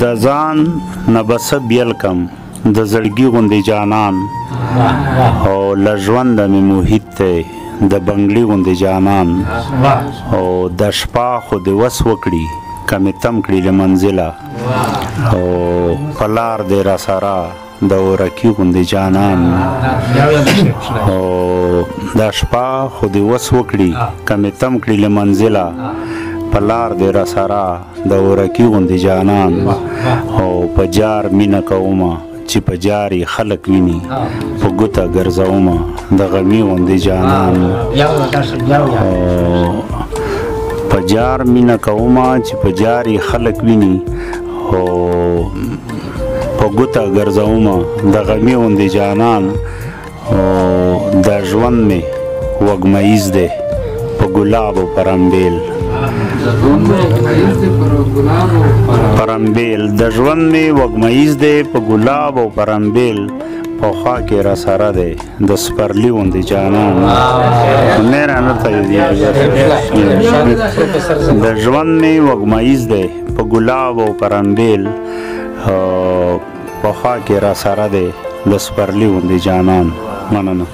د ځان نه به څه بیل کم د زړګي غوندې جانان او له ژونده مې محیط دی د بنګړي غوندې جانان او د شپه خو دې وس وکړي که مې تم کړي له منزله او په لار دې را سره د ورکي غوندې جانان او د شپه خو دې وس وکړي که مې تم کړي له منزله په لار دې را سره د ورکي غوندې جانان او په جار مینه کومه چې په جاري خلک ویني په ګوته ګرځومه د غمي غوندې جانان په جار مینه کومه چې په جاري خلک ویني او په ګوته ګرځومه د غمي غوندې جانان او د ژوند مې وږمیز دی په ګلاب او پرمبیل پرمبیل د ژوند مې وږمیز دی په ګلاب او پرمبیل په خوا کې را سره دی د سپرلي غوندې جانان د ژوند مې وږمیز دی په ګلاب او پرمبیل په خوا کې را سره دی د سپرلي غوندې جانان مننه